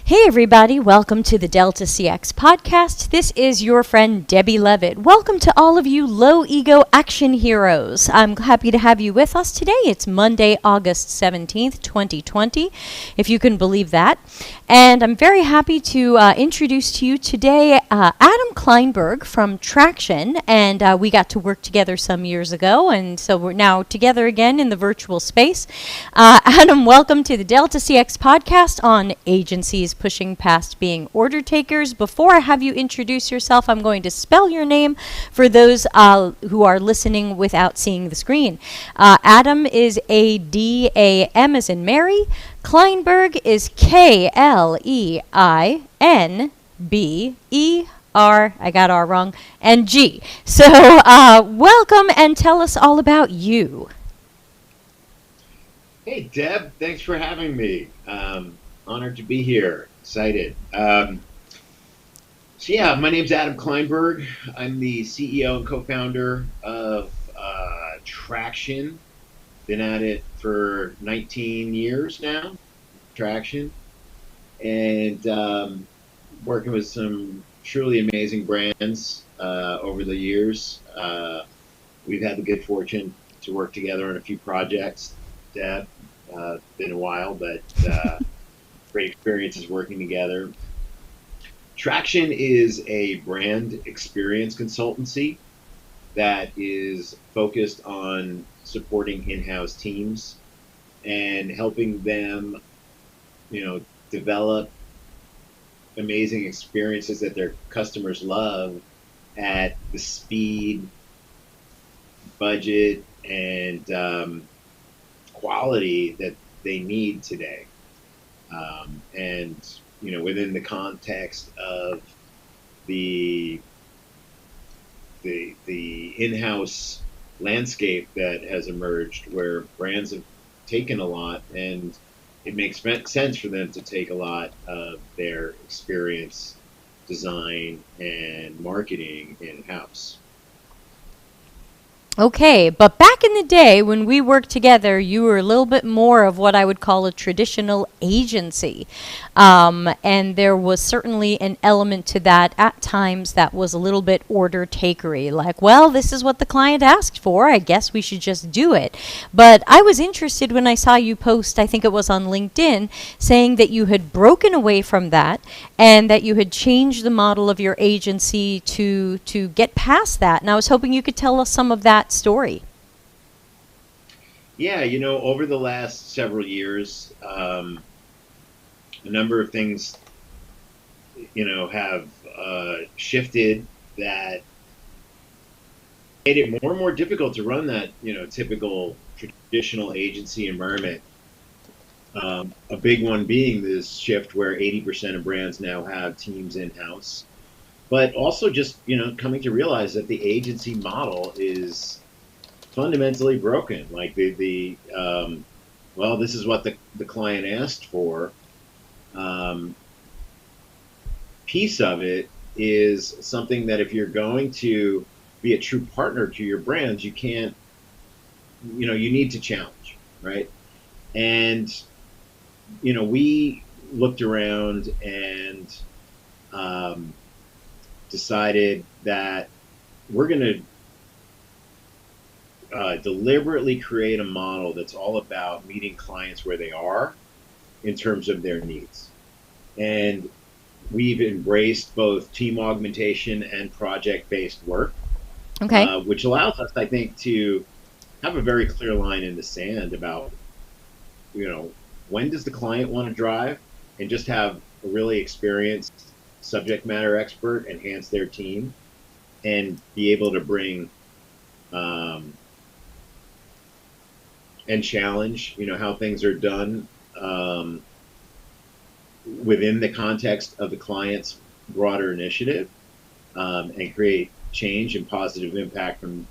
Hey everybody, welcome to the Delta CX podcast. This is your friend Debbie Levitt. Welcome to all of you low ego action heroes. I'm happy to have you with us today. It's Monday, August 17th, 2020, if you can believe that. And I'm very happy to introduce to you today Adam Kleinberg from Traction. And we got to work together some years ago, and so we're now together again in the virtual space. Adam, welcome to the Delta CX podcast on agencies pushing past being order takers. Before I have you introduce yourself, I'm going to spell your name for those who are listening without seeing the screen. Adam is A-D-A-M as in Mary. Kleinberg is K-L-E-I-N-B-E-R, I got R wrong, and G. So welcome and tell us all about you. Hey, Deb, thanks for having me. Honored to be here. Excited. My name's Adam Kleinberg. I'm the CEO and co-founder of Traction. Been at it for 19 years now, Traction. And working with some truly amazing brands over the years. We've had the good fortune to work together on a few projects, Deb. Been a while, but great experiences working together. Traction is a brand experience consultancy that is focused on supporting in-house teams and helping them, develop amazing experiences that their customers love at the speed, budget, and quality that they need today. Within the context of the in-house landscape that has emerged, where brands have taken a lot, and it makes sense for them to take a lot of their experience, design, and marketing in-house. Okay, but back in the day when we worked together, you were a little bit more of what I would call a traditional agency. And there was certainly an element to that at times that was a little bit order takery. Like, well, this is what the client asked for. I guess we should just do it. But I was interested when I saw you post, I think it was on LinkedIn, saying that you had broken away from that and that you had changed the model of your agency to get past that. And I was hoping you could tell us some of that story. Yeah, over the last several years, a number of things, have shifted that made it more and more difficult to run that, typical traditional agency environment. A big one being this shift where 80% of brands now have teams in-house, but also just, coming to realize that the agency model is fundamentally broken. Like this is what the client asked for. Piece of it is something that if you're going to be a true partner to your brands, you can't, you need to challenge, right? And, we looked around and decided that we're going to deliberately create a model that's all about meeting clients where they are in terms of their needs. And we've embraced both team augmentation and project-based work, which allows us, I think, to have a very clear line in the sand about, when does the client want to drive, and just have a really experienced subject matter expert enhance their team and be able to bring and challenge, how things are done within the context of the client's broader initiative, and create change and positive impact from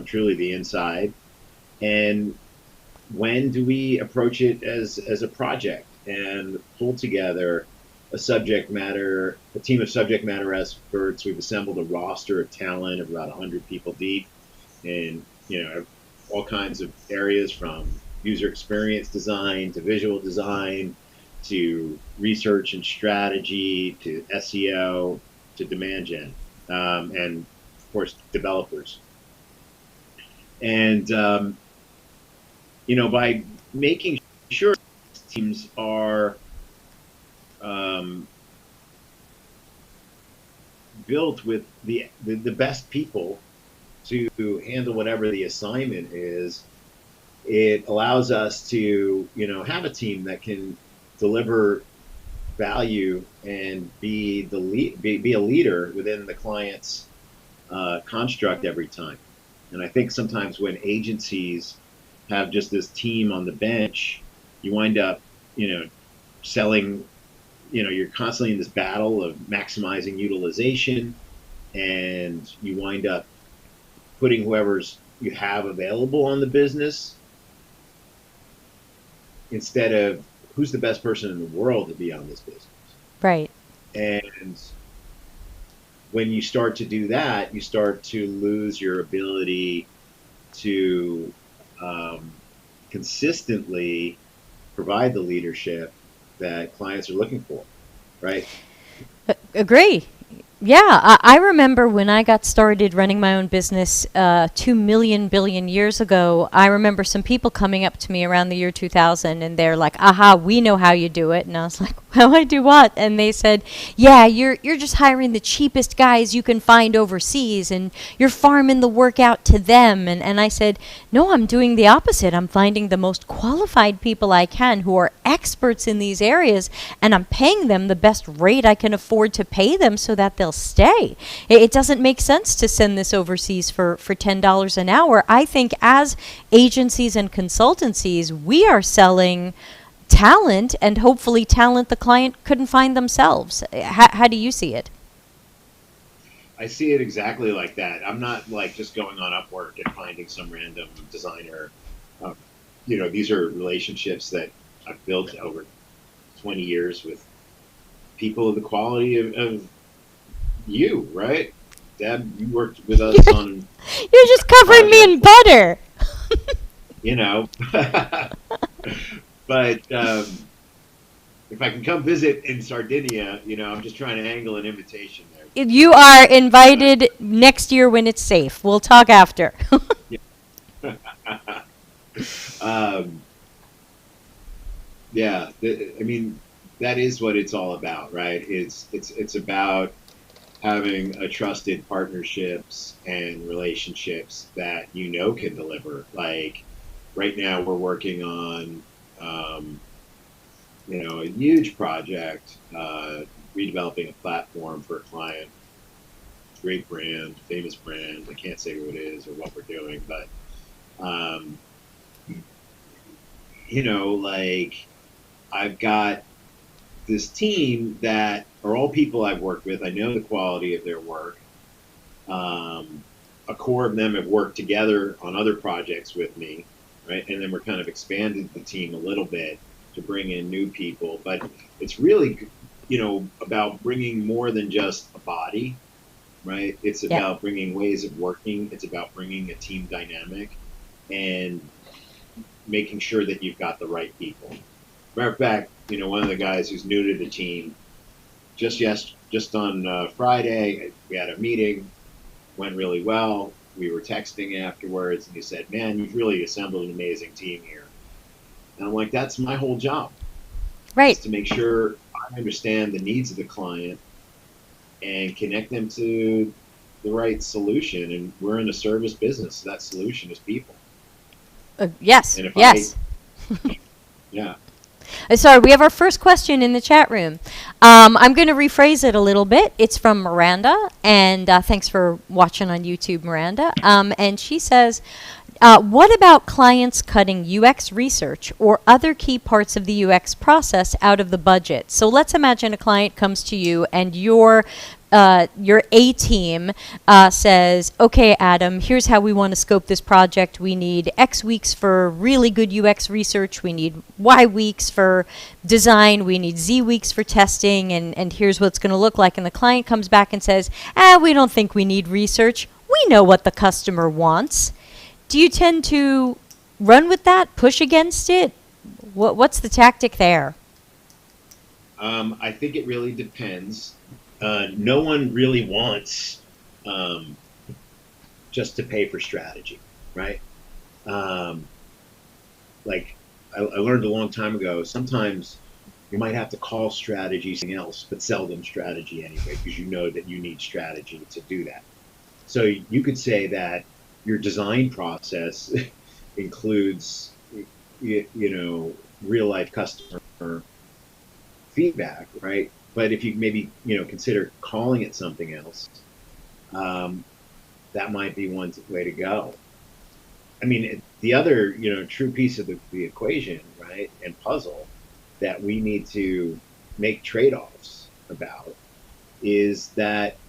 truly the inside. And when do we approach it as a project and pull together a team of subject matter experts? We've assembled a roster of talent of about 100 people deep, and all kinds of areas, from user experience design to visual design to research and strategy, to SEO, to demand gen, and of course developers. And by making sure teams are built with the best people to handle whatever the assignment is, it allows us to have a team that can deliver value and be a leader within the client's construct every time. And I think sometimes when agencies have just this team on the bench, you wind up selling, you're constantly in this battle of maximizing utilization, and you wind up putting whoever's you have available on the business instead of who's the best person in the world to be on this business. Right. And when you start to do that, you start to lose your ability to consistently provide the leadership that clients are looking for, right? Agree. Yeah, I remember when I got started running my own business 2 million billion years ago. I remember some people coming up to me around the year 2000, and they're like, "Aha, we know how you do it." And I was like, "How I do what?" And they said, "Yeah, you're just hiring the cheapest guys you can find overseas, and you're farming the work out to them." And I said, "No, I'm doing the opposite. I'm finding the most qualified people I can who are experts in these areas, and I'm paying them the best rate I can afford to pay them so that they'll stay." It doesn't make sense to send this overseas for $10 an hour. I think as agencies and consultancies, we are selling talent, and hopefully talent the client couldn't find themselves. How do you see it? I see it exactly like that. I'm not like just going on Upwork and finding some random designer. These are relationships that I've built over 20 years with people of the quality of you, right? Deb, you worked with us on... You're just covering me in butter. But if I can come visit in Sardinia, I'm just trying to angle an invitation there. You are invited next year when it's safe. We'll talk after. That is what it's all about, right? It's about having a trusted partnerships and relationships that can deliver. Like right now, we're working on a huge project, redeveloping a platform for a client. Great brand, famous brand. I can't say who it is or what we're doing, but I've got this team that are all people I've worked with. I know the quality of their work. A core of them have worked together on other projects with me, right? And then we're kind of expanded the team a little bit to bring in new people. But it's really, about bringing more than just a body, right? It's about bringing ways of working. It's about bringing a team dynamic and making sure that you've got the right people. Matter of fact, one of the guys who's new to the team, just on Friday, we had a meeting, went really well. We were texting afterwards, and he said, "Man, you've really assembled an amazing team here." And I'm like, that's my whole job. Right. Is to make sure I understand the needs of the client and connect them to the right solution. And we're in a service business, so that solution is people. Yes. And if yes. Yeah. Sorry, we have our first question in the chat room. I'm going to rephrase it a little bit. It's from Miranda, and thanks for watching on YouTube, Miranda. And she says, what about clients cutting UX research or other key parts of the UX process out of the budget? So let's imagine a client comes to you and your A team says, "Okay, Adam, here's how we want to scope this project. We need X weeks for really good UX research. We need Y weeks for design. We need Z weeks for testing. And here's what it's going to look like." And the client comes back and says, "We don't think we need research. We know what the customer wants." Do you tend to run with that, push against it? What's the tactic there? I think it really depends. No one really wants um, just to pay for strategy, right? Um, like I learned a long time ago, sometimes you might have to call strategy something else, but sell them strategy anyway, because you know that you need strategy to do that. So you could say that your design process includes, real life customer feedback, right? But if you maybe, consider calling it something else, um, that might be one way to go. I mean, the other, true piece of the equation, right, and puzzle that we need to make trade-offs about is that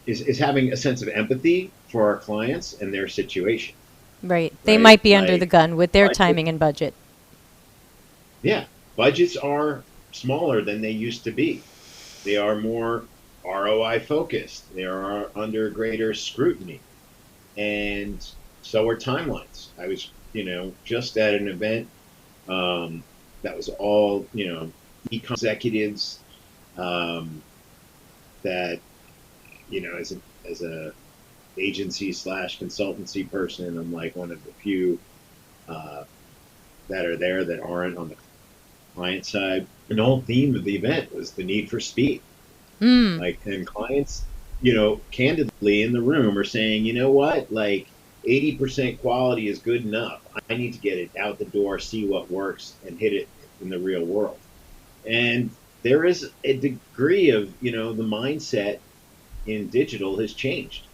is having a sense of empathy for our clients and their situation, Right. They right? might be under the Like, gun with their budget, timing and budget. yeah, budgets are smaller than they used to be. They are more ROI focused. They are under greater scrutiny, and so are timelines. I was, just at an event that was all, e-com executives um, that, as a agency slash consultancy person, I'm like one of the few uh, that are there that aren't on the client side. And the whole theme of the event was the need for speed. Mm. Like, and clients, candidly in the room are saying, you know what, like 80% quality is good enough. I need to get it out the door, see what works, and hit it in the real world. And there is a degree of, the mindset in digital has changed.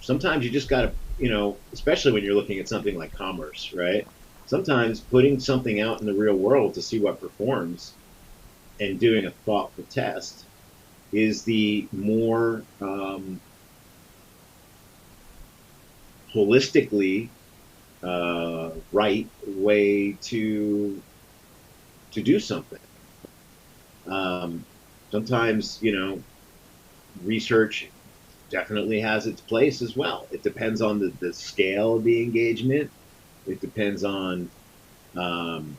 Sometimes you just got to, especially when you're looking at something like commerce, right? Sometimes putting something out in the real world to see what performs and doing a thoughtful test is the more holistically right way to do something. Um, Sometimes, research definitely has its place as well. It depends on the scale of the engagement. It depends on um,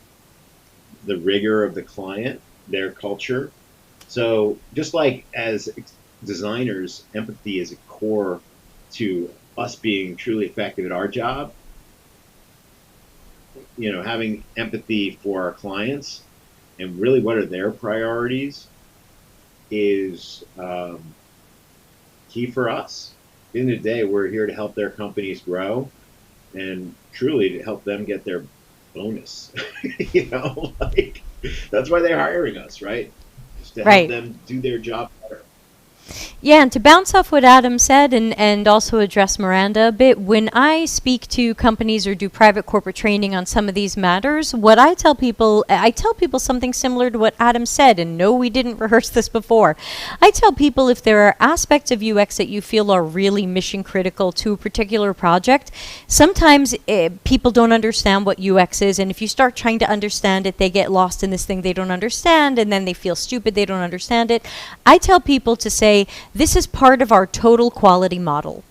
the rigor of the client, their culture. So just like as designers, empathy is a core to us being truly effective at our job. Having empathy for our clients and really what are their priorities is key for us. At the end of the day, we're here to help their companies grow and truly to help them get their bonus. Like that's why they're hiring us, right? Just to help Right. them do their job better. Yeah, and to bounce off what Adam said and also address Miranda a bit, when I speak to companies or do private corporate training on some of these matters, what I tell people something similar to what Adam said, and no, we didn't rehearse this before. I tell people if there are aspects of UX that you feel are really mission critical to a particular project, sometimes people don't understand what UX is, and if you start trying to understand it, they get lost in this thing they don't understand, and then they feel stupid they don't understand it. I tell people to say, this is part of our total quality model.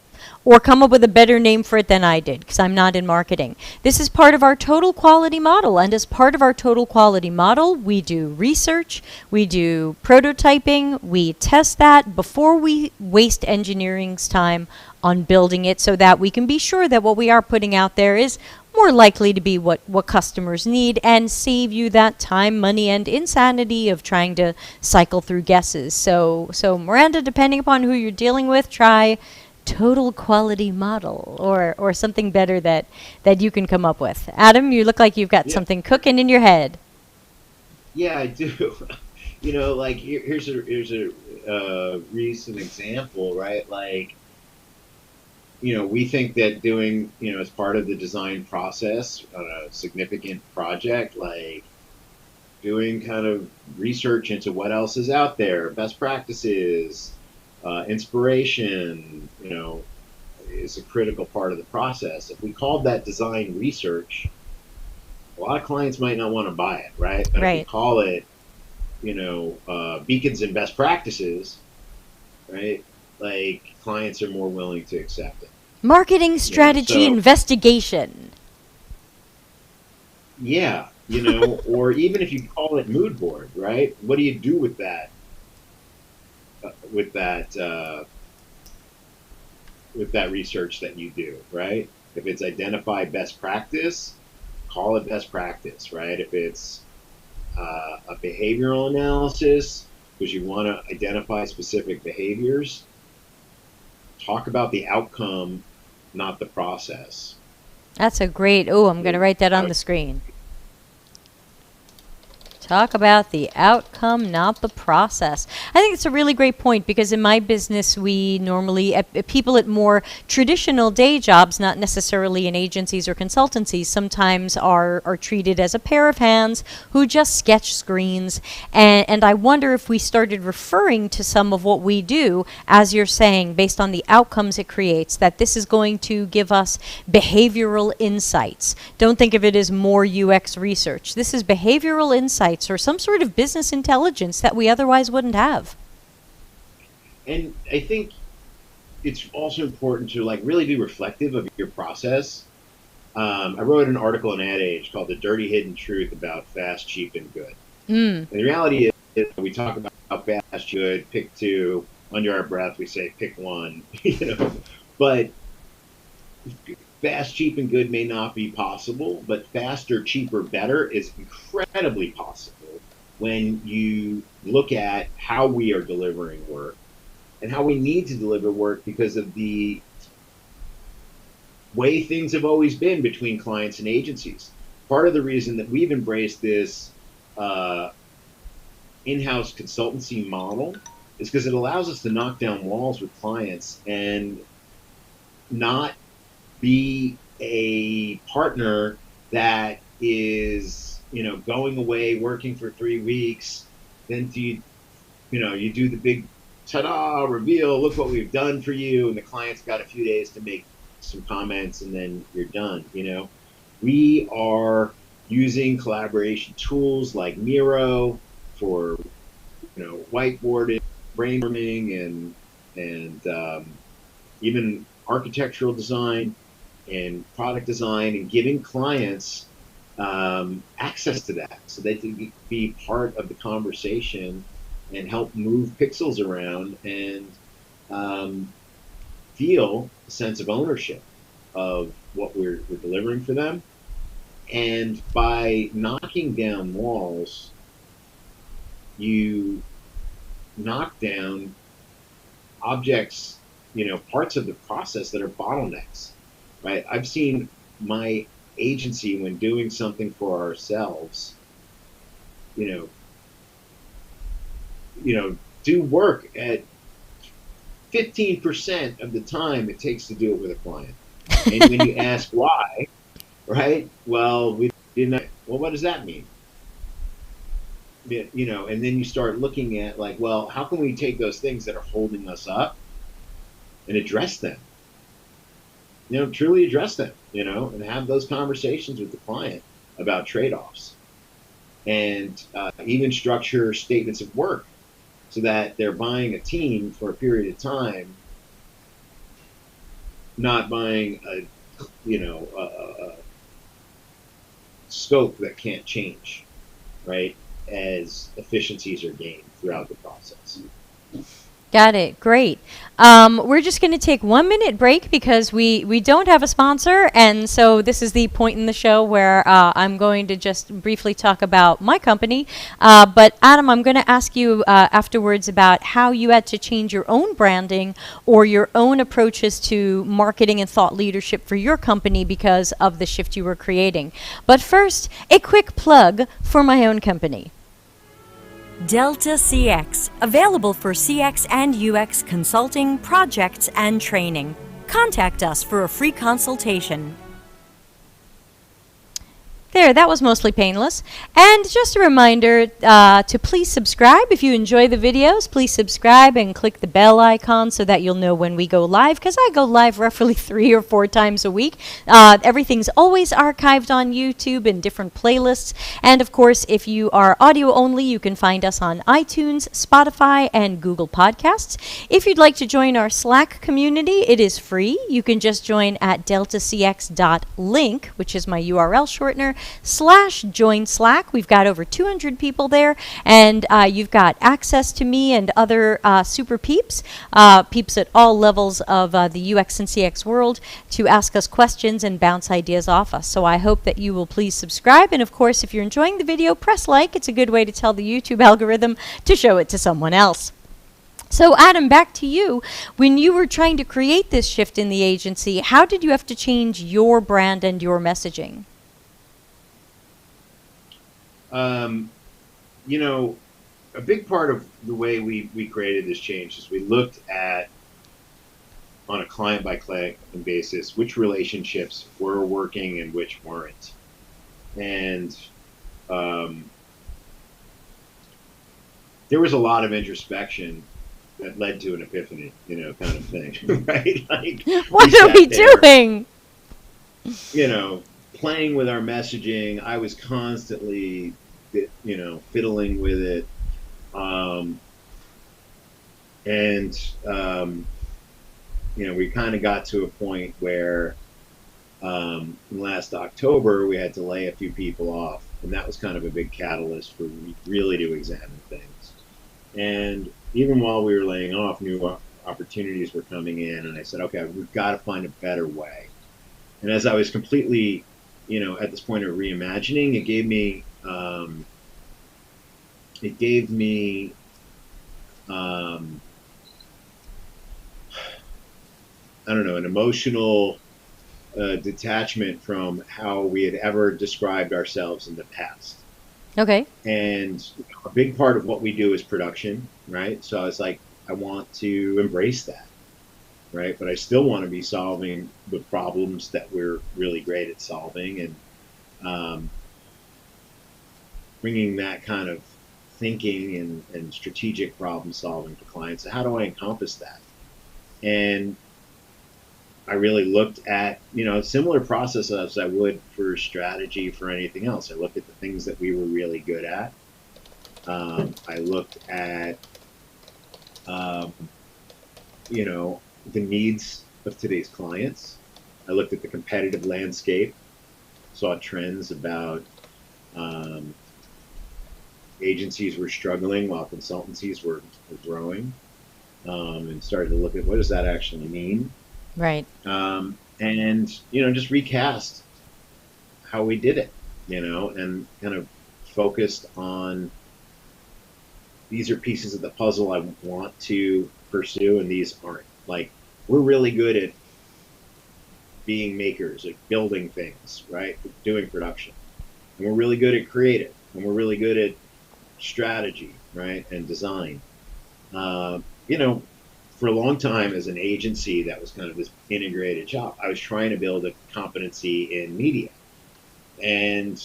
Or come up with a better name for it than I did, because I'm not in marketing. This is part of our total quality model. And as part of our total quality model, we do research, we do prototyping, we test that before we waste engineering's time on building it so that we can be sure that what we are putting out there is more likely to be what customers need and save you that time, money, and insanity of trying to cycle through guesses. So Miranda, depending upon who you're dealing with, try total quality model or something better that you can come up with. Adam, you look like you've got Yeah, something cooking in your head. yeah, I do. Like here's a recent example, right? Like we think that doing, as part of the design process on a significant project, like doing kind of research into what else is out there, best practices, inspiration, is a critical part of the process. If we called that design research, a lot of clients might not want to buy it, right? But if we Right. call it, beacons and best practices, right? Like clients are more willing to accept it. Marketing strategy So investigation. yeah, or even if you call it mood board, right? What do you do with that? With that research that you do, right? If it's identify best practice, call it best practice, right? If it's a behavioral analysis, because you want to identify specific behaviors, talk about the outcome, not the process. That's a great, I'm going to write that on the screen. Talk about the outcome, not the process. I think it's a really great point, because in my business, we normally, people at more traditional day jobs, not necessarily in agencies or consultancies, sometimes are treated as a pair of hands who just sketch screens. And I wonder if we started referring to some of what we do, as you're saying, based on the outcomes it creates, that this is going to give us behavioral insights. Don't think of it as more UX research. This is behavioral insights, or some sort of business intelligence that we otherwise wouldn't have. And I think it's also important to really be reflective of your process. I wrote an article in Ad Age called "The Dirty Hidden Truth About Fast, Cheap, and Good." And the reality is, we talk about fast, good, pick two. Under our breath, we say pick one. But fast, cheap, and good may not be possible, but faster, cheaper, better is incredibly possible when you look at how we are delivering work and how we need to deliver work because of the way things have always been between clients and agencies. Part of the reason that we've embraced this in-house consultancy model is because it allows us to knock down walls with clients and not be a partner that is, going away, working for 3 weeks, then you do the big ta-da reveal, look what we've done for you, and the client's got a few days to make some comments, and then you're done. We are using collaboration tools like Miro for, whiteboarding, brainstorming, and even architectural design and product design, and giving clients access to that so they can be part of the conversation and help move pixels around and feel a sense of ownership of what we're delivering for them. And by knocking down walls, you knock down objects, parts of the process that are bottlenecks. Right? I've seen my agency, when doing something for ourselves, do work at 15% of the time it takes to do it with a client. And when you ask why, right? Well, we didn't. Well, what does that mean? And then you start looking at how can we take those things that are holding us up and address them? Truly address them, and have those conversations with the client about trade-offs, and even structure statements of work so that they're buying a team for a period of time, not buying a scope that can't change, right? As efficiencies are gained throughout the process. Got it. Great. We're just going to take 1 minute break because we don't have a sponsor. And so this is the point in the show where I'm going to just briefly talk about my company. But Adam, I'm going to ask you afterwards about how you had to change your own branding or your own approaches to marketing and thought leadership for your company because of the shift you were creating. But first, a quick plug for my own company. Delta CX, available for CX and UX consulting, projects, and training. Contact us for a free consultation. There, that was mostly painless. And just a reminder to please subscribe. If you enjoy the videos, please subscribe and click the bell icon so that you'll know when we go live, because I go live roughly 3 or 4 times a week. Everything's always archived on YouTube in different playlists. And of course, if you are audio only, you can find us on iTunes, Spotify, and Google Podcasts. If you'd like to join our Slack community, it is free. You can just join at deltacx.link, which is my URL shortener, youtube.com/join Slack. We've got over 200 people there, and you've got access to me and other super peeps, peeps at all levels of the UX and CX world, to ask us questions and bounce ideas off us. So I hope that you will please subscribe. And of course, if you're enjoying the video, press like. It's a good way to tell the YouTube algorithm to show it to someone else. So Adam, back to you. When you were trying to create this shift in the agency, how did you have to change your brand and your messaging? You know, a big part of the way we created this change is we looked at, on a client-by-client basis, which relationships were working and which weren't. And there was a lot of introspection that led to an epiphany, you know, kind of thing, right? Like, what are we doing? You know, playing with our messaging. I was constantly, you know, fiddling with it. You know, we kind of got to a point where last October we had to lay a few people off, and that was kind of a big catalyst for me really to examine things. And even while we were laying off, new opportunities were coming in, and I said, okay, we've got to find a better way. And as I was completely, you know, at this point of reimagining, it gave me I don't know, an emotional detachment from how we had ever described ourselves in the past. Okay. And a big part of what we do is production, right? So I was like, I want to embrace that, right? But I still want to be solving the problems that we're really great at solving, and bringing that kind of thinking and strategic problem solving to clients. So how do I encompass that? And I really looked at, you know, similar process as I would for strategy for anything else. I looked at the things that we were really good at. I looked at, you know, the needs of today's clients. I looked at the competitive landscape, saw trends about agencies were struggling while consultancies were growing, and started to look at what does that actually mean. Right. And, you know, just recast how we did it, you know, and kind of focused on these are pieces of the puzzle I want to pursue, and these aren't. Like, we're really good at being makers, like building things, right? Doing production. And we're really good at creative, and we're really good at strategy, right? And design. You know, for a long time as an agency that was kind of this integrated shop, I was trying to build a competency in media, and,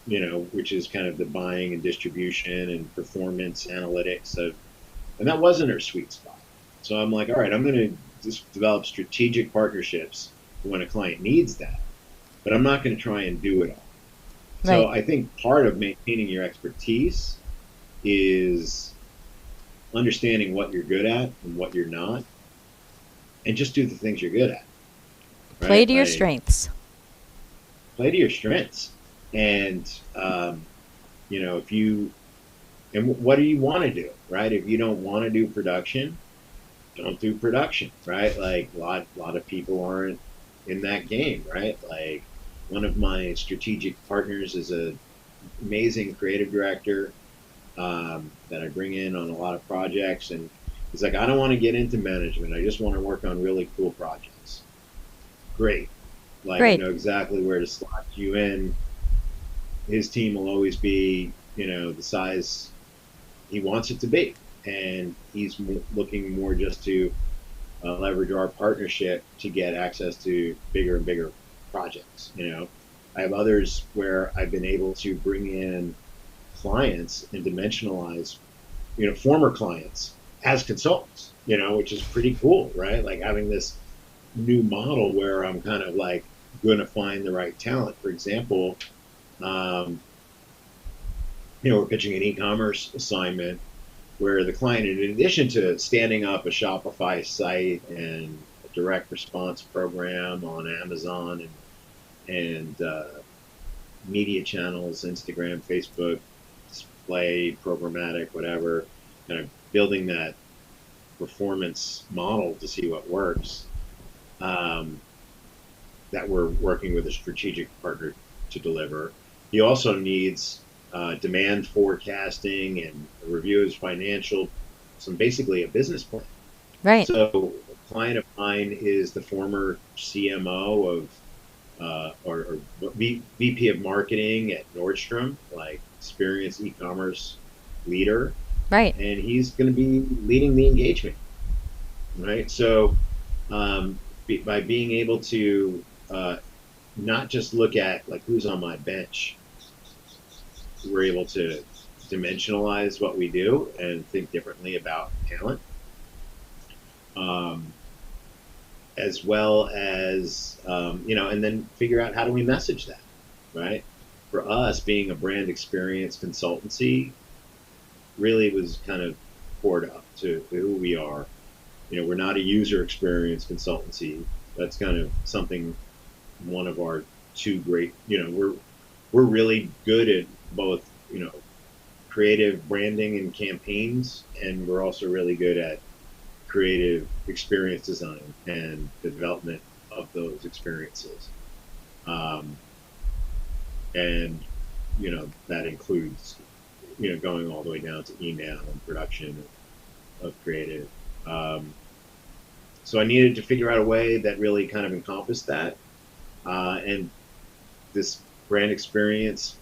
you know, which is kind of the buying and distribution and performance analytics of, and that wasn't our sweet spot. So I'm like, all right, I'm going to just develop strategic partnerships when a client needs that, but I'm not going to try and do it all. Right. So I think part of maintaining your expertise is understanding what you're good at and what you're not, and just do the things you're good at. Right? Play to your strengths. Play to your strengths. And, you know, if you, and what do you want to do, right? If you don't want to do production, don't do production, right? Like a lot of people aren't in that game, right? Like, one of my strategic partners is an amazing creative director that I bring in on a lot of projects, and he's like, I don't want to get into management. I just want to work on really cool projects. Great. Like, I know exactly where to slot you in. His team will always be, you know, the size he wants it to be, and he's looking more just to leverage our partnership to get access to bigger and bigger projects. You know, I have others where I've been able to bring in clients and dimensionalize, you know, former clients as consultants, you know, which is pretty cool, right? Like having this new model where I'm kind of like going to find the right talent. For example, you know, we're pitching an e-commerce assignment where the client, in addition to standing up a Shopify site and a direct response program on Amazon and media channels, Instagram, Facebook, display, programmatic, whatever, kind of building that performance model to see what works. That we're working with a strategic partner to deliver. He also needs demand forecasting and a review of his financial, basically a business plan. Right. So a client of mine is the former CMO of or VP of marketing at Nordstrom, like experienced e-commerce leader. Right. And he's going to be leading the engagement. Right. So by being able to not just look at like who's on my bench, we're able to dimensionalize what we do and think differently about talent, as well as and then figure out how do we message that, right? For us, being a brand experience consultancy, really was kind of poured up to who we are. We're not a user experience consultancy. That's kind of something, one of our two great, we're really good at both, creative branding and campaigns, and we're also really good at creative experience design and the development of those experiences. And, that includes, going all the way down to email and production of creative. So I needed to figure out a way that really kind of encompassed that. And this brand experience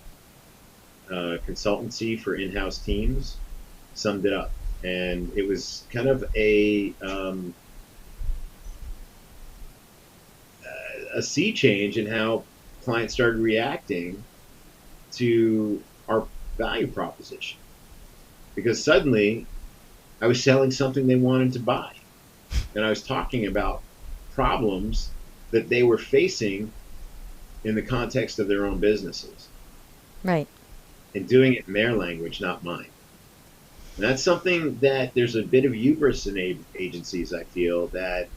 consultancy for in-house teams summed it up. And it was kind of a sea change in how clients started reacting to our value proposition. Because suddenly I was selling something they wanted to buy. And I was talking about problems that they were facing in the context of their own businesses. Right. And doing it in their language, not mine. And that's something that there's a bit of hubris in agencies, I feel, that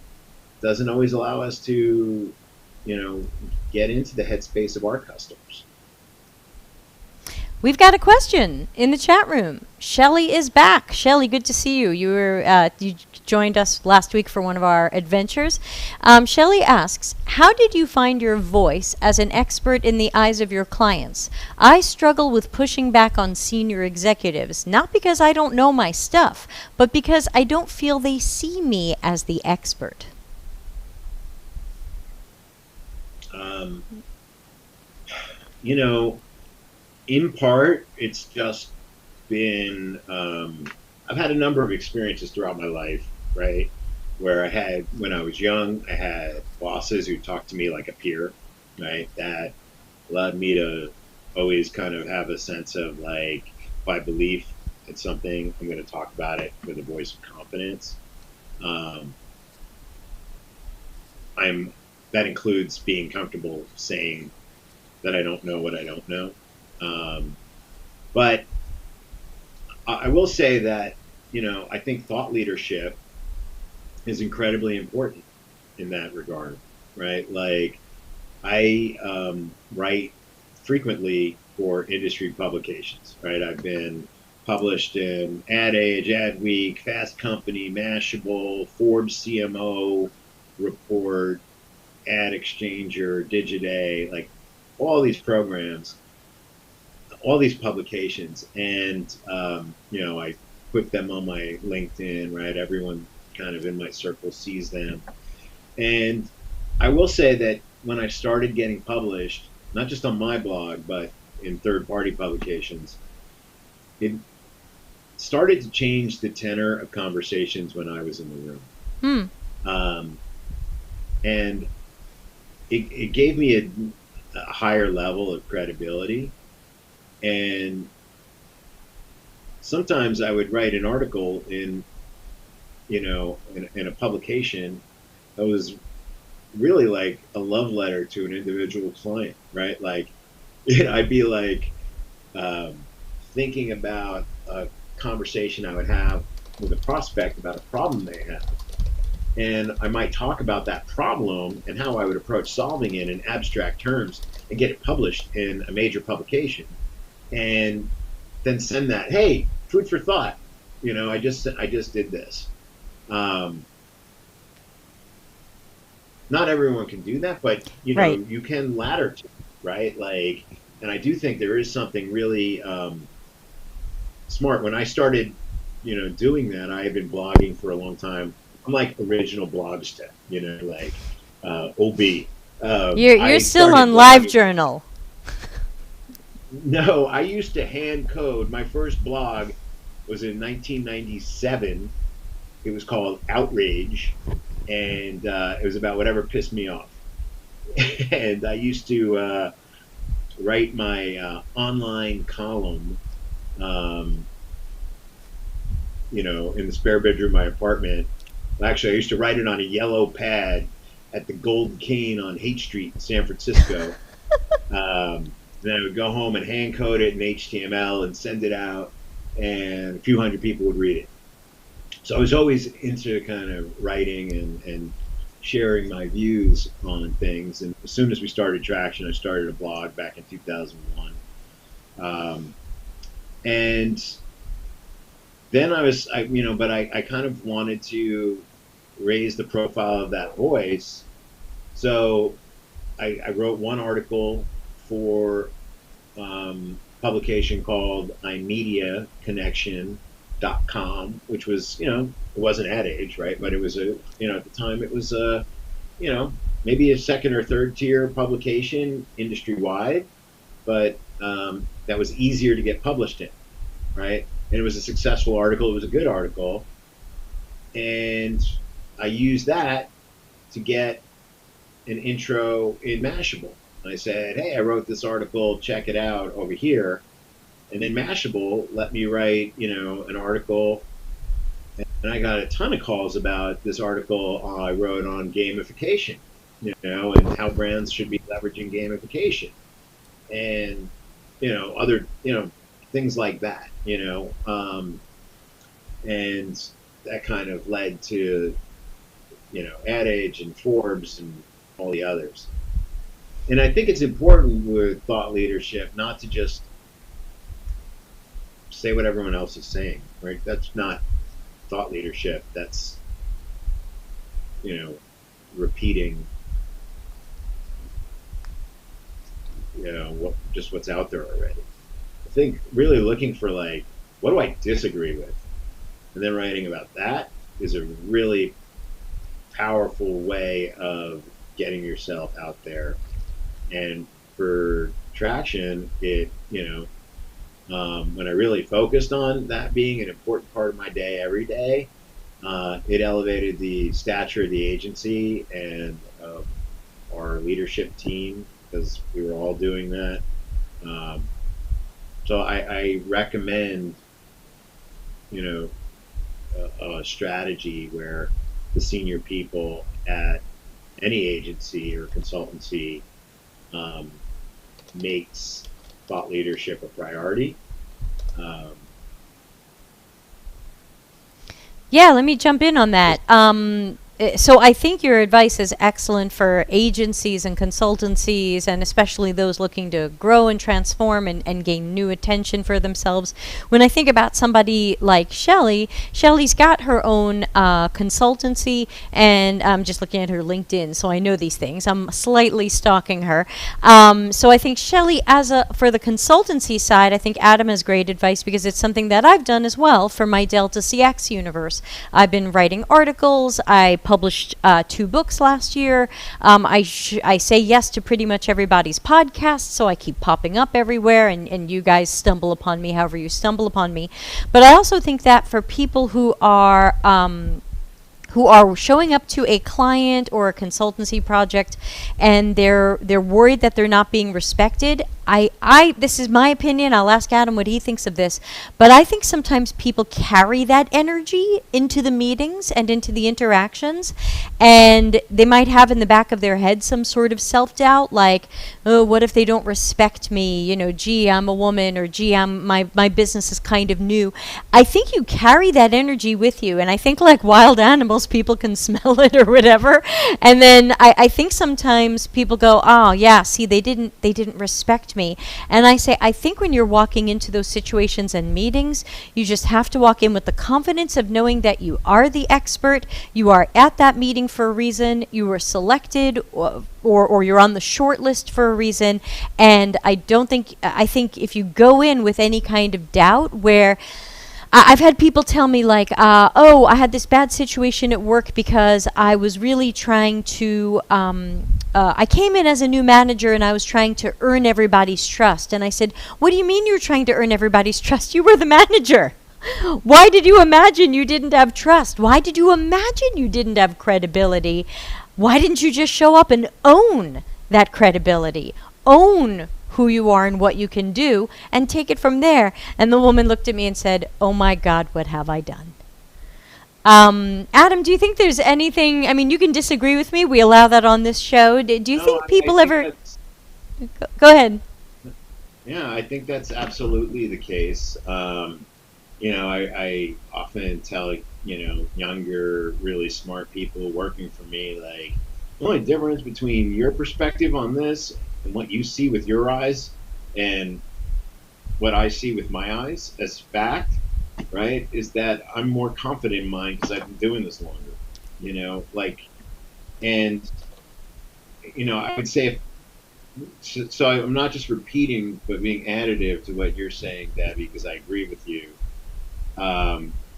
doesn't always allow us to, get into the headspace of our customers. We've got a question in the chat room. Shelly is back. Shelly, good to see you. You joined us last week for one of our adventures. Shelly asks, how did you find your voice as an expert in the eyes of your clients? I struggle with pushing back on senior executives, not because I don't know my stuff, but because I don't feel they see me as the expert. In part, it's just been, I've had a number of experiences throughout my life, right? Where when I was young, I had bosses who talked to me like a peer, right? That allowed me to always kind of have a sense of like, if I believe in something, I'm going to talk about it with a voice of confidence. That includes being comfortable saying that I don't know what I don't know. But I will say that, I think thought leadership is incredibly important in that regard, right? Like I write frequently for industry publications, right? I've been published in Ad Age, Adweek, Fast Company, Mashable, Forbes CMO Report, Ad Exchanger, Digiday, like all these programs, all these publications, and I put them on my LinkedIn, right? Everyone kind of in my circle sees them. And I will say that when I started getting published, not just on my blog, but in third-party publications, it started to change the tenor of conversations when I was in the room. And it gave me a higher level of credibility. And sometimes I would write an article in a publication that was really like a love letter to an individual client, right? Like, I'd be like thinking about a conversation I would have with a prospect about a problem they have. and I might talk about that problem and how I would approach solving it in abstract terms and get it published in a major publication, and then send that, hey, food for thought. I just did this. Not everyone can do that, but Right. you can ladder to it, right? Like, and I do think there is something really smart. When I started, doing that, I had been blogging for a long time. I'm like original blogster, like OB. You're I still started on blogging. LiveJournal. No, I used to hand code. My first blog was in 1997. It was called Outrage, and it was about whatever pissed me off. And I used to write my online column, in the spare bedroom of my apartment. Actually, I used to write it on a yellow pad at the Gold Cane on Haight Street in San Francisco. Then I would go home and hand code it in HTML and send it out, and a few hundred people would read it. So I was always into kind of writing and sharing my views on things. And as soon as we started Traction, I started a blog back in 2001. And then I kind of wanted to raise the profile of that voice. So I wrote one article for publication called imediaconnection.com, which was, it wasn't Ad Age, right? But it was at the time it was maybe a second or third tier publication industry wide, but that was easier to get published in, right? And it was a successful article. It was a good article. And I used that to get an intro in Mashable. I said, hey, I wrote this article, check it out over here. And then Mashable let me write, an article. And I got a ton of calls about this article I wrote on gamification, and how brands should be leveraging gamification. And, other, things like that, and that kind of led to, Ad Age and Forbes and all the others. And I think it's important with thought leadership not to just say what everyone else is saying, right? That's not thought leadership. That's, repeating, what's out there already. I think really looking for what do I disagree with? And then writing about that is a really powerful way of getting yourself out there. And for Traction, it, when I really focused on that being an important part of my day every day, it elevated the stature of the agency and our leadership team, because we were all doing that. So I recommend, a strategy where the senior people at any agency or consultancy makes thought leadership a priority. Yeah, let me jump in on that. So I think your advice is excellent for agencies and consultancies, and especially those looking to grow and transform and gain new attention for themselves. When I think about somebody like Shelley's got her own consultancy, and I'm just looking at her LinkedIn, so I know these things. I'm slightly stalking her. So I think Shelley, for the consultancy side, I think Adam has great advice, because it's something that I've done as well for my Delta CX universe. I've been writing articles. I published 2 books last year. I say yes to pretty much everybody's podcast, so I keep popping up everywhere, and you guys stumble upon me however you stumble upon me. But I also think that for people who are showing up to a client or a consultancy project and they're worried that they're not being respected, I this is my opinion. I'll ask Adam what he thinks of this, but I think sometimes people carry that energy into the meetings and into the interactions, and they might have in the back of their head some sort of self-doubt, like, oh, what if they don't respect me? You know, gee, I'm a woman, or gee, my business is kind of new. I think you carry that energy with you, and I think like wild animals, people can smell it or whatever, and then I think sometimes people go, oh yeah, see, they didn't respect me. And I say, I think when you're walking into those situations and meetings, you just have to walk in with the confidence of knowing that you are the expert, you are at that meeting for a reason, you were selected, or you're on the short list for a reason. And I think if you go in with any kind of doubt, where I've had people tell me like, oh, I had this bad situation at work because I was really trying to, I came in as a new manager and I was trying to earn everybody's trust. And I said, what do you mean you were trying to earn everybody's trust? You were the manager. Why did you imagine you didn't have trust? Why did you imagine you didn't have credibility? Why didn't you just show up and own that credibility? Own who you are and what you can do, and take it from there. And the woman looked at me and said, oh my God, what have I done? Adam, do you think there's anything, I mean, you can disagree with me. We allow that on this show. Do you think people ever... Go ahead. Yeah, I think that's absolutely the case. You know, I often tell, you know, younger, really smart people working for me, like, the only difference between your perspective on this and what you see with your eyes and what I see with my eyes as fact, right, is that I'm more confident in mine because I've been doing this longer, you know, like, and, you know, I would say, so I'm not just repeating, but being additive to what you're saying, Debbie, because I agree with you,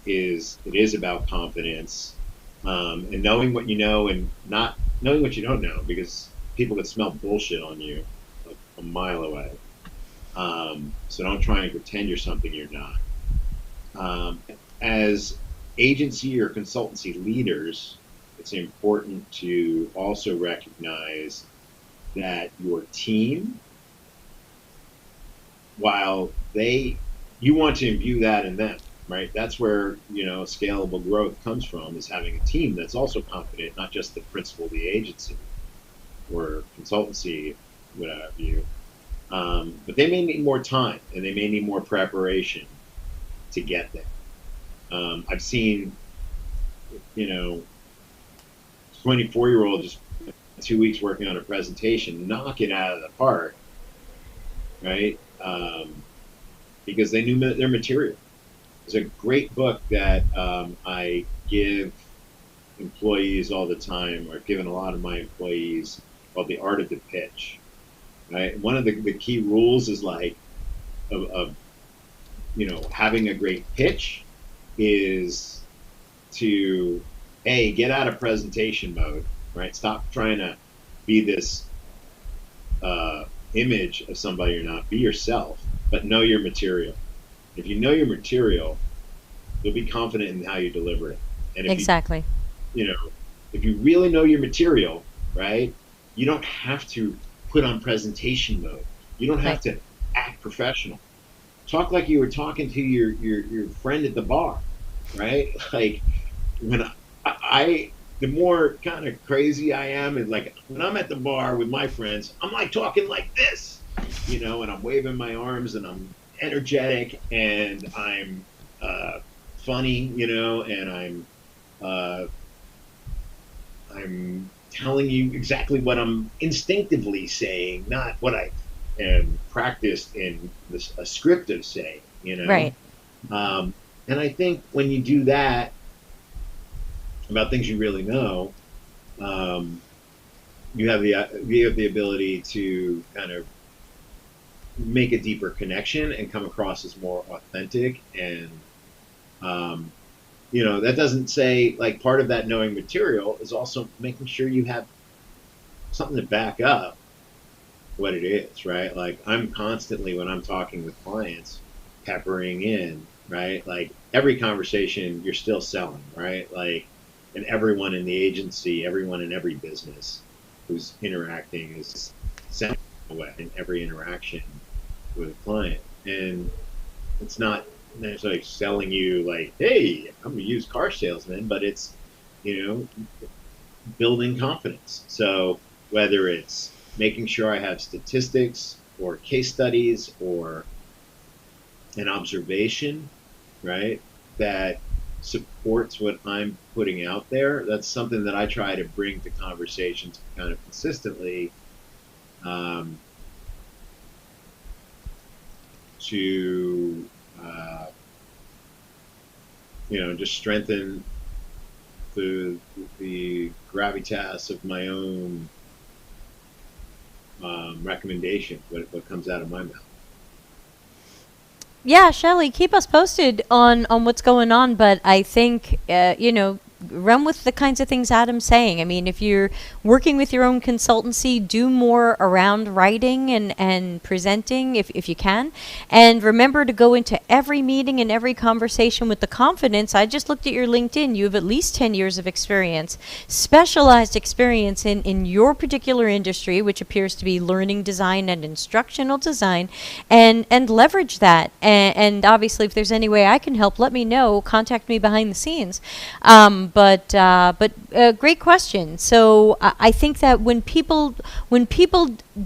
it is about confidence, and knowing what you know and not knowing what you don't know, because people can smell bullshit on you a mile away. So don't try and pretend you're something you're not. As agency or consultancy leaders, it's important to also recognize that your team, while you want to imbue that in them, right? That's where, you know, scalable growth comes from, is having a team that's also confident, not just the principal of the agency or consultancy, what have you. But they may need more time and they may need more preparation to get there. I've seen, you know, 24-year-old just 2 weeks working on a presentation, knock it out of the park, right? Because they knew their material. There's a great book that I give employees all the time, or I've given a lot of my employees, called The Art of the Pitch. Right? One of the key rules is like, of you know, having a great pitch is to get out of presentation mode, right? Stop trying to be this image of somebody you're not. Be yourself, but know your material. If you know your material, you'll be confident in how you deliver it. And if exactly. You know, if you really know your material, right, you don't have to put on presentation mode. You don't have to act professional. Talk like you were talking to your friend at the bar, right? Like, when I the more kind of crazy I am, and like when I'm at the bar with my friends, I'm like talking like this, you know, and I'm waving my arms and I'm energetic and I'm funny, you know, and I'm telling you exactly what I'm instinctively saying, not what I am practiced in a script of saying, you know. Right. And I think when you do that about things you really know, you have the ability to kind of make a deeper connection and come across as more authentic. And you know, that doesn't say, like, part of that knowing material is also making sure you have something to back up what it is, right? Like, I'm constantly, when I'm talking with clients, peppering in, right? Like, every conversation you're still selling, right? Like, and everyone in the agency, everyone in every business who's interacting is selling away in every interaction. with a client. And it's not necessarily selling you like, hey, I'm a used car salesman, but it's, building confidence. So whether it's making sure I have statistics or case studies or an observation, right, that supports what I'm putting out there, that's something that I try to bring to conversations kind of consistently, to just strengthen the gravitas of my own recommendation, what comes out of my mouth. Yeah, Shelley, keep us posted on what's going on, but I think, run with the kinds of things Adam's saying. I mean, if you're working with your own consultancy, do more around writing and presenting if you can. And remember to go into every meeting and every conversation with the confidence. I just looked at your LinkedIn. You have at least 10 years of experience, specialized experience in your particular industry, which appears to be learning design and instructional design, and leverage that. And obviously, if there's any way I can help, let me know. Contact me behind the scenes. But great question. So I think that when people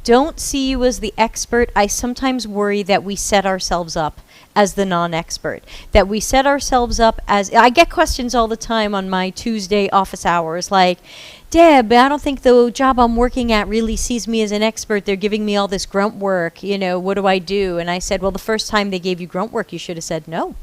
don't see you as the expert, I sometimes worry that we set ourselves up as the non-expert. That we set ourselves up as, I get questions all the time on my Tuesday office hours like, Deb, I don't think the job I'm working at really sees me as an expert. They're giving me all this grunt work. What do I do? And I said, well, the first time they gave you grunt work, you should have said no.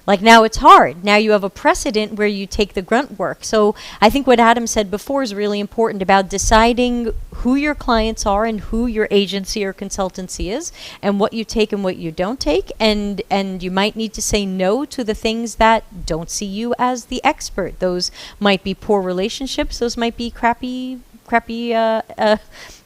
Like now it's hard. Now you have a precedent where you take the grunt work. So I think what Adam said before is really important about deciding who your clients are and who your agency or consultancy is and what you take and what you don't take. And you might need to say no to the things that don't see you as the expert. Those might be poor relationships. Those might be crappy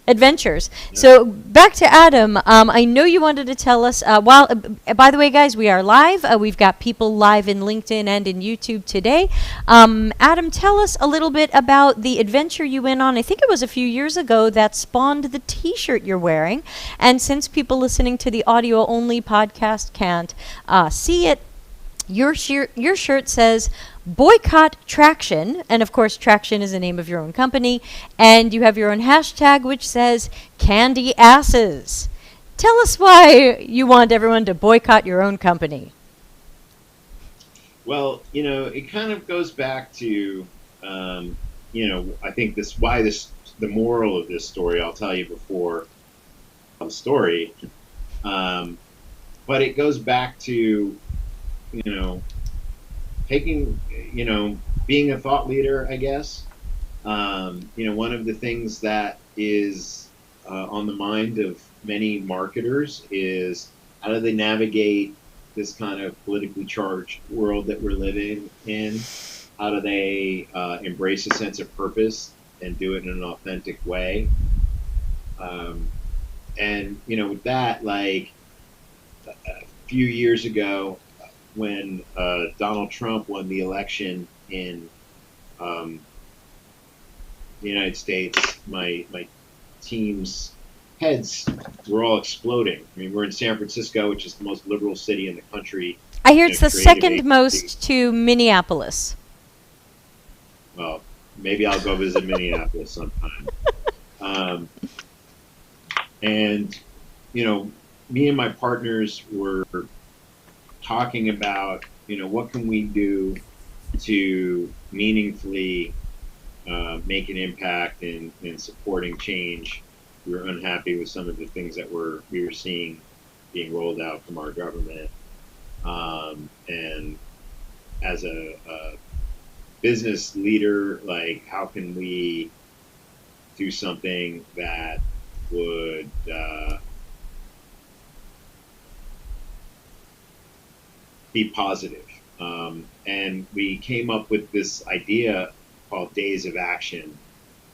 adventures. Yep. So back to Adam. I know you wanted to tell us, by the way, guys, we are live. We've got people live in LinkedIn and in YouTube today. Adam, tell us a little bit about the adventure you went on. I think it was a few years ago that spawned the t-shirt you're wearing. And since people listening to the audio only podcast can't see it, your shirt says boycott Traction, and of course Traction is the name of your own company, and you have your own hashtag which says candy asses. Tell us why you want everyone to boycott your own company. Well, it kind of goes back to, I think the moral of this story, I'll tell you before the story, but it goes back to, taking, being a thought leader, I guess. One of the things that is on the mind of many marketers is how do they navigate this kind of politically charged world that we're living in? How do they embrace a sense of purpose and do it in an authentic way? And, with that, like a few years ago, when Donald Trump won the election in the United States, my team's heads were all exploding. I mean, we're in San Francisco, which is the most liberal city in the country. I hear it's the second most to Minneapolis. Well, maybe I'll go visit Minneapolis sometime. And, me and my partners were talking about, what can we do to meaningfully make an impact in supporting change. We were unhappy with some of the things that we were seeing being rolled out from our government. And as a business leader, like, how can we do something that would be positive? And we came up with this idea called Days of Action,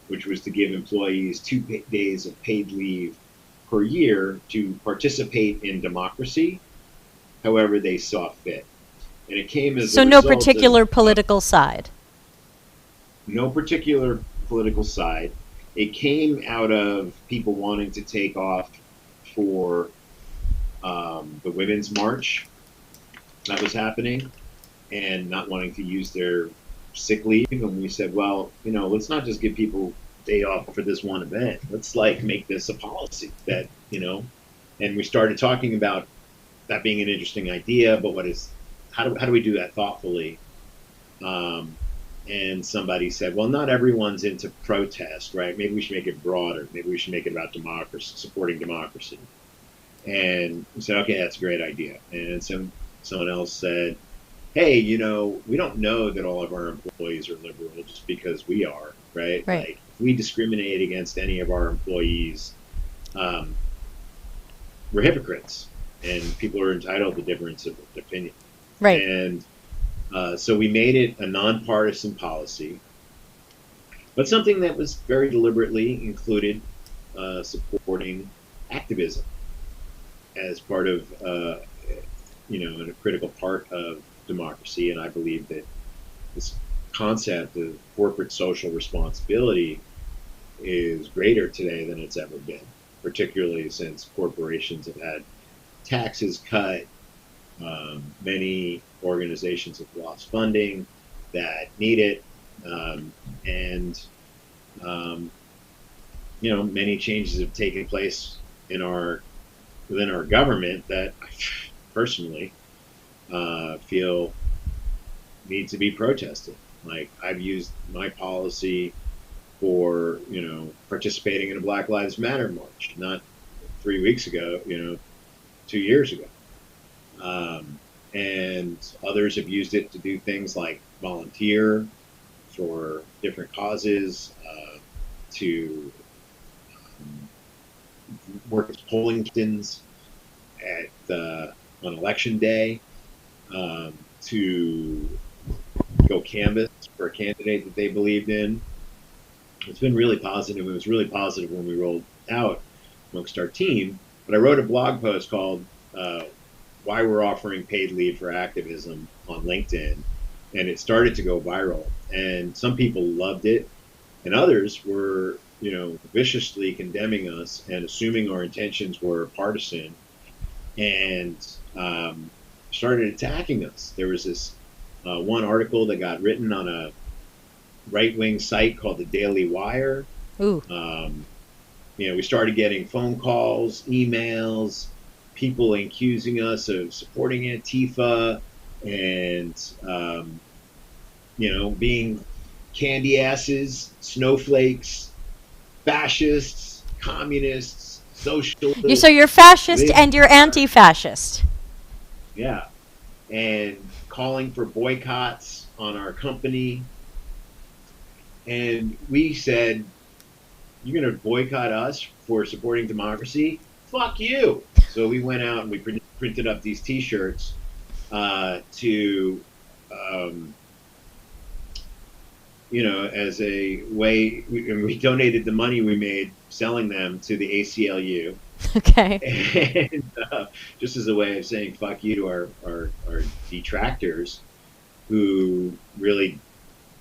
which was to give employees 2 days of paid leave per year to participate in democracy however they saw fit. And it came as no particular political side. No particular political side. It came out of people wanting to take off for the Women's March that was happening and not wanting to use their sick leave. And we said, well, let's not just give people day off for this one event. Let's make this a policy that, and we started talking about that being an interesting idea, but how do we do that thoughtfully? And somebody said, well, not everyone's into protest, right? Maybe we should make it broader. Maybe we should make it about democracy, supporting democracy. And we said, okay, that's a great idea. And someone else said, hey, we don't know that all of our employees are liberal just because we are, right? Right. Like, if we discriminate against any of our employees, we're hypocrites, and people are entitled to difference of opinion. Right. And so we made it a nonpartisan policy, but something that was very deliberately included supporting activism as part of, a critical part of democracy. And I believe that this concept of corporate social responsibility is greater today than it's ever been, particularly since corporations have had taxes cut. Many organizations have lost funding that need it, and many changes have taken place within our government that I personally feel need to be protested. Like, I've used my policy for participating in a Black Lives Matter march, not 3 weeks ago, 2 years ago. And others have used it to do things like volunteer for different causes, to work as polling stations on election day, to go canvass for a candidate that they believed in. It's been really positive. It was really positive when we rolled out amongst our team. But I wrote a blog post called Why We're Offering Paid Leave for Activism on LinkedIn, and it started to go viral. And some people loved it, and others were, viciously condemning us and assuming our intentions were partisan, and started attacking us. There was this one article that got written on a right-wing site called the Daily Wire. Ooh. We started getting phone calls, emails, people accusing us of supporting Antifa and, being candy asses, snowflakes, fascists, communists, socialists. So you're fascist and you're anti-fascist. Yeah. And calling for boycotts on our company. And we said, you're going to boycott us for supporting democracy? Fuck you. So we went out and we printed up these T-shirts to, as a way, and we donated the money we made selling them to the ACLU. Okay. And just as a way of saying fuck you to our detractors who really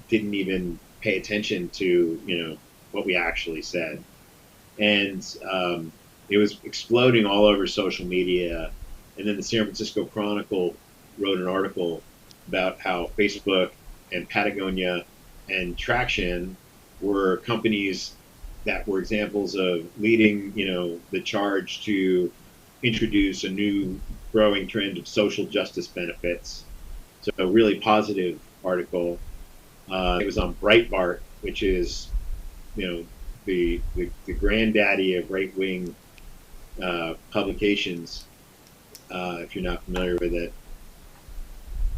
didn't even pay attention to, what we actually said. And it was exploding all over social media. And then the San Francisco Chronicle wrote an article about how Facebook and Patagonia and Traction were companies that were examples of leading, the charge to introduce a new growing trend of social justice benefits. So a really positive article. It was on Breitbart, which is, the granddaddy of right-wing publications, if you're not familiar with it.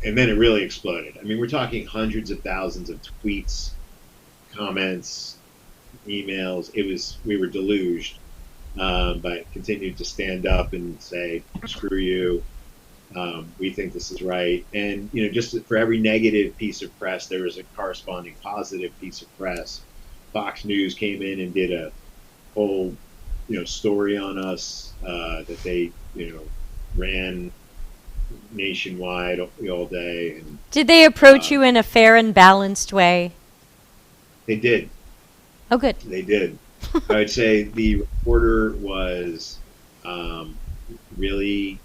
And then it really exploded. I mean, we're talking hundreds of thousands of tweets, comments, emails. We were deluged, but continued to stand up and say, screw you. We think this is right. And, just for every negative piece of press, there was a corresponding positive piece of press. Fox News came in and did a whole, story on us that they, ran nationwide all day. And did they approach you in a fair and balanced way? They did. Oh, good. They did. I would say the reporter was really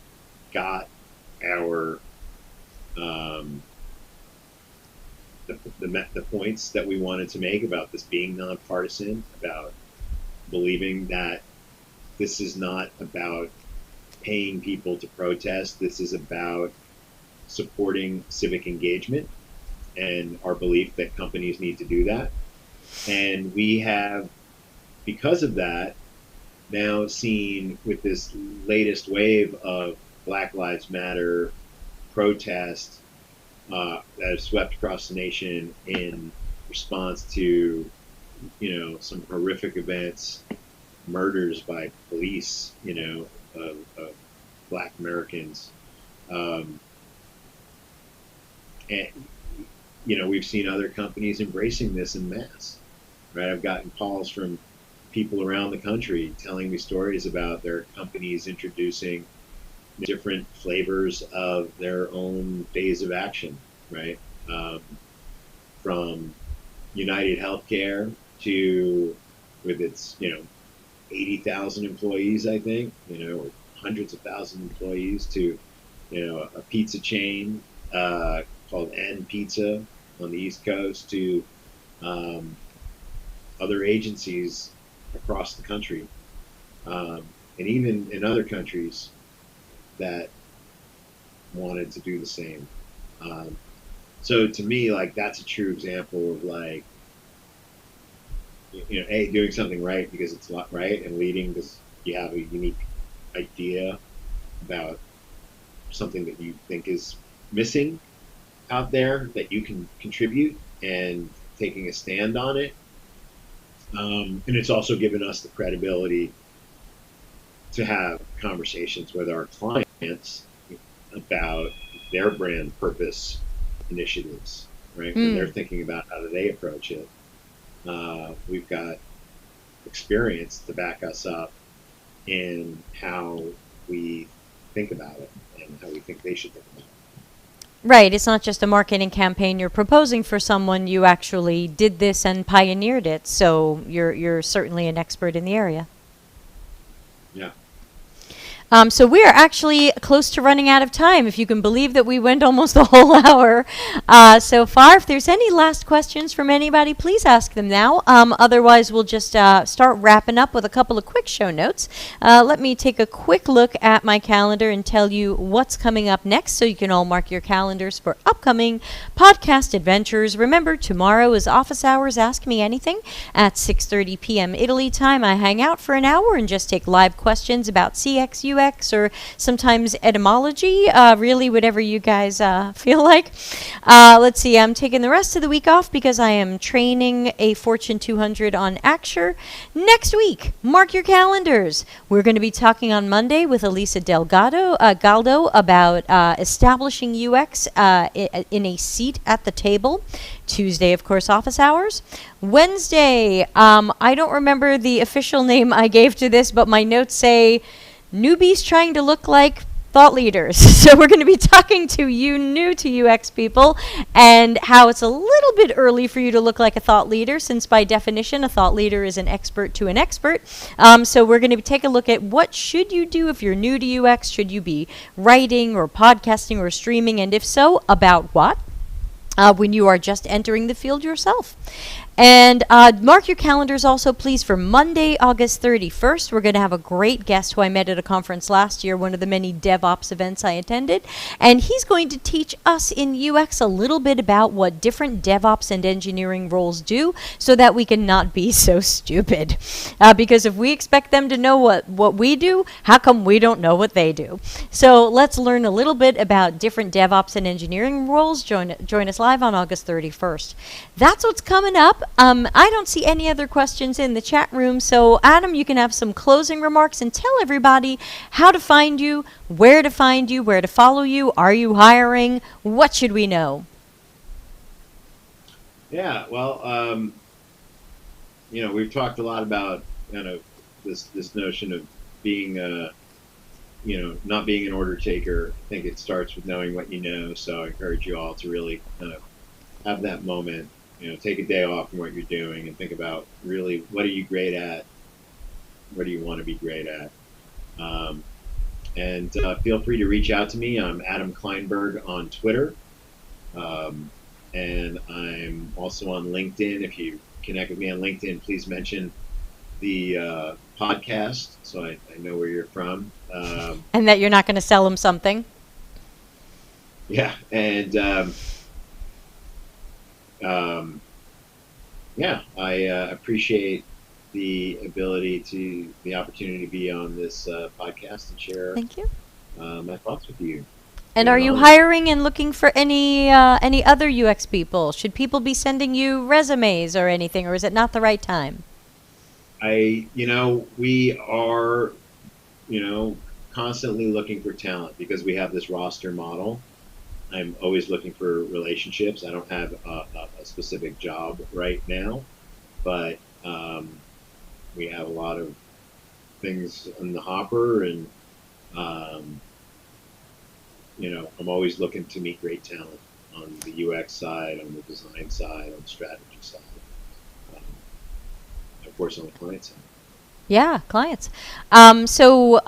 got our the points that we wanted to make about this being nonpartisan, about believing that this is not about paying people to protest. This is about supporting civic engagement and our belief that companies need to do that. And we have, because of that, now seen with this latest wave of Black Lives Matter protest that have swept across the nation in response to, some horrific events, murders by police, of Black Americans. And, we've seen other companies embracing this en masse, right? I've gotten calls from people around the country telling me stories about their companies introducing different flavors of their own days of action, right? From United Healthcare to, with its, 80,000 employees, I think, or hundreds of thousands of employees, to, a pizza chain called N Pizza on the East Coast, to other agencies across the country, and even in other countries that wanted to do the same. So to me, like, that's a true example of, like, doing something right because it's not right, and leading because you have a unique idea about something that you think is missing out there that you can contribute, and taking a stand on it. And it's also given us the credibility to have conversations with our clients about their brand purpose initiatives, right? When they're thinking about how do they approach it. We've got experience to back us up in how we think about it and how we think they should think about it. Right. It's not just a marketing campaign you're proposing for someone. You actually did this and pioneered it. So you're certainly an expert in the area. Yeah. So we are actually close to running out of time. If you can believe that we went almost a whole hour so far. If there's any last questions from anybody, please ask them now. Otherwise, we'll just start wrapping up with a couple of quick show notes. Let me take a quick look at my calendar and tell you what's coming up next, so you can all mark your calendars for upcoming podcast adventures. Remember, tomorrow is Office Hours Ask Me Anything at 6:30 p.m. Italy time. I hang out for an hour and just take live questions about CX, UX, or sometimes etymology, really whatever you guys feel like. Let's see, I'm taking the rest of the week off because I am training a Fortune 200 on Acture. Next week, mark your calendars. We're going to be talking on Monday with Elisa Galdo about establishing UX in a seat at the table. Tuesday, of course, Office Hours. Wednesday, I don't remember the official name I gave to this, but my notes say newbies trying to look like thought leaders. So we're going to be talking to you new to UX people and how it's a little bit early for you to look like a thought leader, since by definition a thought leader is an expert to an expert. So we're going to take a look at what should you do if you're new to UX. Should you be writing or podcasting or streaming, and if so, about what? When you are just entering the field yourself. And mark your calendars also, please, for Monday, August 31st. We're going to have a great guest who I met at a conference last year, one of the many DevOps events I attended. And he's going to teach us in UX a little bit about what different DevOps and engineering roles do, so that we can not be so stupid. Because if we expect them to know what we do, how come we don't know what they do? So let's learn a little bit about different DevOps and engineering roles. Join us live on August 31st. That's what's coming up. I don't see any other questions in the chat room, so Adam, you can have some closing remarks and tell everybody how to find you, where to follow you. Are you hiring? What should we know? Yeah, well, we've talked a lot about kind of this notion of being, not being an order taker. I think it starts with knowing what you know. So I encourage you all to really kind of have that moment. Take a day off from what you're doing and think about really what are you great at? What do you want to be great at? And feel free to reach out to me. I'm Adam Kleinberg on Twitter. And I'm also on LinkedIn. If you connect with me on LinkedIn, please mention the podcast so I know where you're from. And that you're not going to sell them something. Yeah. And I appreciate the opportunity to be on this podcast and share Thank you. My thoughts with you. And are you hiring and looking for any other UX people? Should people be sending you resumes or anything, or is it not the right time? We are, constantly looking for talent because we have this roster model. I'm always looking for relationships. I don't have a specific job right now, but we have a lot of things in the hopper, and I'm always looking to meet great talent on the UX side, on the design side, on the strategy side, of course on the client side. Yeah, clients. So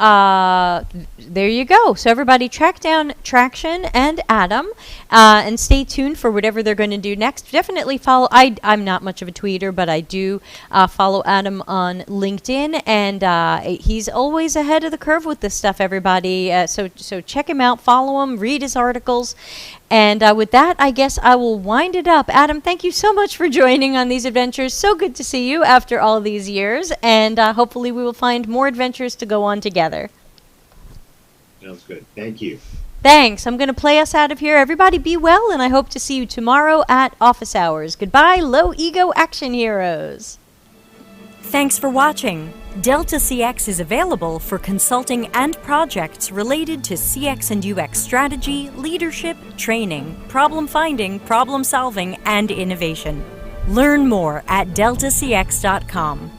there you go. So everybody track down Traction and Adam and stay tuned for whatever they're going to do next. Definitely follow. I'm not much of a tweeter, but I do follow Adam on LinkedIn, and he's always ahead of the curve with this stuff, everybody. So check him out, follow him, read his articles. And with that, I guess I will wind it up. Adam, thank you so much for joining on these adventures. So good to see you after all these years. And hopefully we will find more adventures to go on together. Sounds good. Thank you. Thanks. I'm going to play us out of here. Everybody be well, and I hope to see you tomorrow at office hours. Goodbye, low ego action heroes. Thanks for watching. Delta CX is available for consulting and projects related to CX and UX strategy, leadership, training, problem finding, problem solving, and innovation. Learn more at deltacx.com.